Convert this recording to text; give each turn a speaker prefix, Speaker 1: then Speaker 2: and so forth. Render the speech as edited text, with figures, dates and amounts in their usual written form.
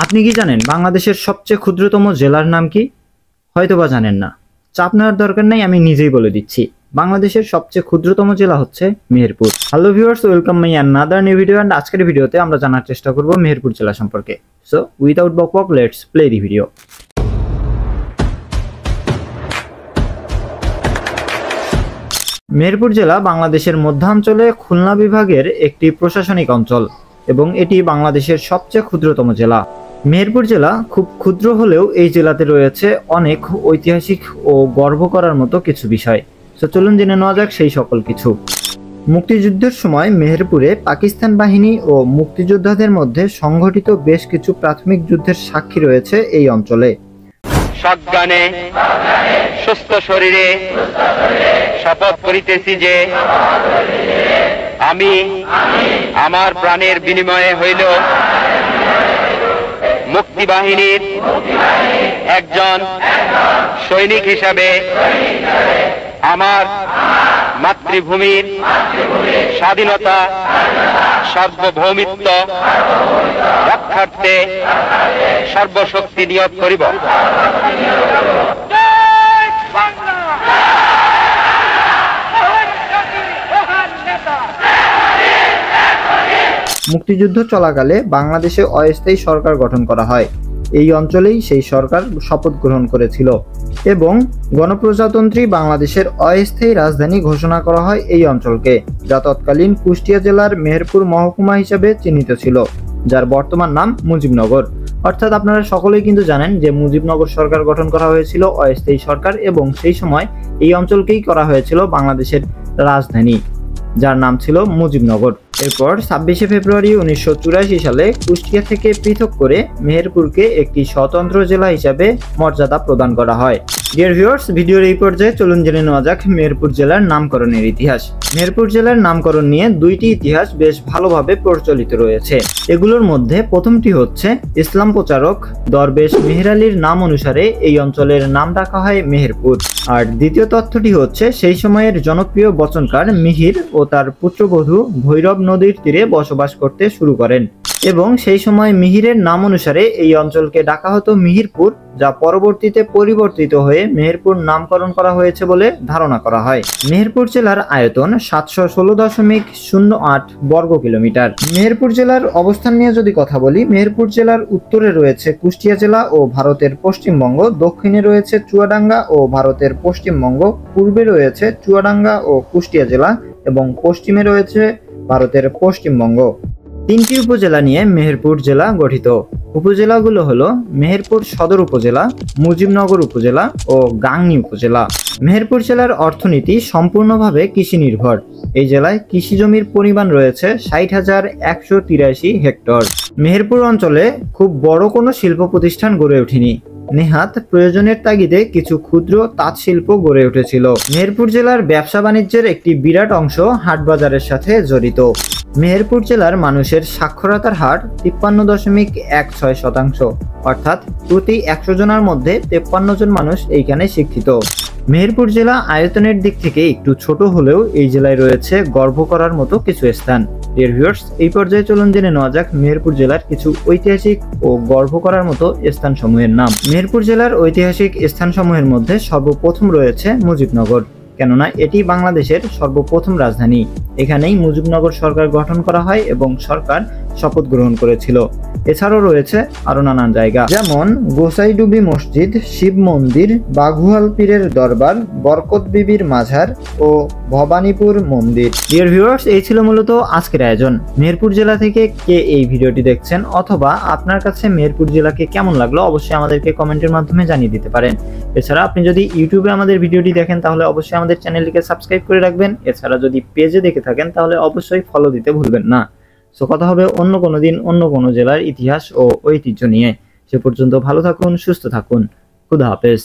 Speaker 1: আপনি কি জানেন বাংলাদেশের সবচেয়ে ক্ষুদ্রতম জেলার নাম কি? হয়তোবা জানেন না। চাপ নেওয়ার দরকার নেই, আমি নিজেই বলে দিচ্ছি। বাংলাদেশের সবচেয়ে ক্ষুদ্রতম জেলা হচ্ছে Meherpur. Hello viewers, welcome my another new video. And আজকের ভিডিওতে আমরা জানার চেষ্টা করব মেহেরপুর জেলা সম্পর্কে। সো উইদাউট বকবক, let's play the video. Meherpur জেলা বাংলাদেশের মধ্যাঞ্চলে খুলনা বিভাগের একটি প্রশাসনিক অঞ্চল এবং এটি বাংলাদেশের সবচেয়ে ক্ষুদ্রতম জেলা। মেহেরপুর জেলা খুব ক্ষুদ্র হলেও এই জেলাতে রয়েছে অনেক ঐতিহাসিক ও গর্ব করার মতো কিছু বিষয়। তো চলুন জেনে নেওয়া যাক সেই সকল কিছু। মুক্তিযুদ্ধের সময় মেহেরপুরে পাকিস্তান বাহিনী ও মুক্তিযোদ্ধাদের মধ্যে সংঘটিত বেশ কিছু প্রাথমিক যুদ্ধের সাক্ষী রয়েছে এই অঞ্চলে।
Speaker 2: সজ্ঞানে সুস্থ শরীরে শপথ করিতেছি যে আমি আমার প্রাণের বিনিময়ে হইল মুক্তিবাহিনীর একজন সৈনিক হিসাবে আমার মাতৃভূমির স্বাধীনতা সার্বভৌমিত্ব রক্ষার্থে সর্বশক্তি নিয়োগ করিব।
Speaker 1: মুক্তিযুদ্ধ চলাকালে বাংলাদেশে অস্থায়ী সরকার গঠন করা হয়। এই অঞ্চলেই সেই সরকার শপথ গ্রহণ করেছিল এবং গণপ্রজাতন্ত্রী বাংলাদেশের অস্থায়ী রাজধানী ঘোষণা করা হয় এই অঞ্চলকে, যা তৎকালীন কুষ্টিয়া জেলার মেহেরপুর মহকুমা হিসেবে চিহ্নিত ছিল, যার বর্তমান নাম মুজিবনগর। অর্থাৎ আপনারা সকলেই কিন্তু জানেন যে মুজিবনগর সরকার গঠন করা হয়েছিল, অস্থায়ী সরকার, এবং সেই সময় এই অঞ্চলকেই করা হয়েছিল বাংলাদেশের রাজধানী, যার নাম ছিল মুজিবনগর। এরপর 26শে ফেব্রুয়ারি 1984 সালে কুষ্টিয়া থেকে পৃথক করে মেহেরপুরকে একটি স্বতন্ত্র জেলা হিসাবে মর্যাদা প্রদান করা হয়। ডিয়ার ভিউয়ার্স, ভিডিওর এই পর্যায়ে চলুন জেনে নেওয়া যাক মেহেরপুর জেলার নামকরণের ইতিহাস। মেহেরপুর জেলার নামকরণ নিয়ে দুইটি ইতিহাস বেশ ভালোভাবে প্রচলিত রয়েছে। এগুলোর মধ্যে প্রথমটি হচ্ছে ইসলাম প্রচারক দরবেশ মেহের আলীর নাম অনুসারে এই অঞ্চলের নাম রাখা হয় মেহেরপুর। আর দ্বিতীয় তথ্যটি হচ্ছে সেই সময়ের জনপ্রিয় বচনকার মিহির ও তার পুত্রবধূ ভৈরব নদীর তীরে বসবাস করতে শুরু করেন এবং সেই সময় মিহিরের নাম অনুসারে এই অঞ্চলকে ডাকা হতো মিহিরপুর, যা পরবর্তীতে পরিবর্তিত হয়ে মেহেরপুর নামকরণ করা হয়েছে বলে ধারণা করা হয়। মেহেরপুর জেলার আয়তন 716.08 বর্গ কিলোমিটার। মেহেরপুর জেলার অবস্থান নিয়ে যদি কথা বলি, মেহেরপুর জেলার উত্তরে রয়েছে কুষ্টিয়া জেলা ও ভারতের পশ্চিমবঙ্গ, দক্ষিণে রয়েছে চুয়াডাঙ্গা ও ভারতের পশ্চিমবঙ্গ, পূর্বে রয়েছে চুয়াডাঙ্গা ও কুষ্টিয়া জেলা এবং পশ্চিমে রয়েছে ভারতের পশ্চিমবঙ্গ। তিনটি উপজেলা নিয়ে মেহেরপুর জেলা গঠিত। উপজেলাগুলো হলো মেহেরপুর সদর উপজেলা, মুজিবনগর উপজেলা ও গাংনী উপজেলা। মেহেরপুর জেলার অর্থনীতি সম্পূর্ণভাবে কৃষি নির্ভর। এই জেলায় কৃষি জমির পরিমাণ রয়েছে 60,183 হেক্টর। মেহেরপুর অঞ্চলে খুব বড় কোনো শিল্প প্রতিষ্ঠান গড়ে ওঠেনি। নেহাত প্রয়োজনের তাগিদে কিছু ক্ষুদ্র তাঁত শিল্প গড়ে উঠেছিল। মেহেরপুর জেলার ব্যবসা বাণিজ্যের একটি বিরাট অংশ হাটবাজারের সাথে জড়িত। মেহেরপুর জেলার মানুষের সাক্ষরতার হার 53.16%, অর্থাৎ প্রতি 100 জনের মধ্যে 53 জন মানুষ এইখানে শিক্ষিত। মেহেরপুর জেলা আয়তনের দিক থেকে একটু ছোট হলেও এই জেলায় রয়েছে গর্ব করার মতো কিছু স্থান। ডিয়ার ভিউয়ার্স, এই পর্যায়ে চলুন জেনে নেওয়া যাক মেহেরপুর জেলার কিছু ঐতিহাসিক ও গর্ব করার মতো স্থানসমূহের নাম। মেহেরপুর জেলার ঐতিহাসিক স্থানসমূহের মধ্যে সর্বপ্রথম রয়েছে মুজিবনগর, কেননা এটি বাংলাদেশের সর্বপ্রথম রাজধানী। এখানেই মুজিবনগর সরকার গঠন করা হয় এবং সরকার শপথ গ্রহণ করেছিল। এছাড়াও রয়েছে আরো নানান জায়গা, যেমন গোসাইডুবি মসজিদ, শিব মন্দির, বাঘুয়াল পীরের দরবার, বরকত বিবির মাজার ও ভবানীপুর মন্দির। ডিয়ার ভিউয়ার্স, এই ছিল মূলত আজকের আয়োজন। মেহেরপুর জেলা থেকে কে এই ভিডিওটি দেখছেন অথবা আপনার কাছে মেহেরপুর জেলাকে কেমন লাগলো অবশ্যই আমাদেরকে কমেন্টের মাধ্যমে জানিয়ে দিতে পারেন। এছাড়া আপনি যদি ইউটিউবে আমাদের ভিডিওটি দেখেন তাহলে অবশ্যই আমাদের চ্যানেলটিকে সাবস্ক্রাইব করে রাখবেন। এছাড়া যদি পেজে দেখে থাকেন তাহলে অবশ্যই ফলো দিতে ভুলবেন না। সো কথা হবে অন্য কোনো দিন অন্য কোনো জেলার ইতিহাস ও ঐতিহ্য নিয়ে। সে পর্যন্ত ভালো থাকুন, সুস্থ থাকুন। খুদা হাফেজ।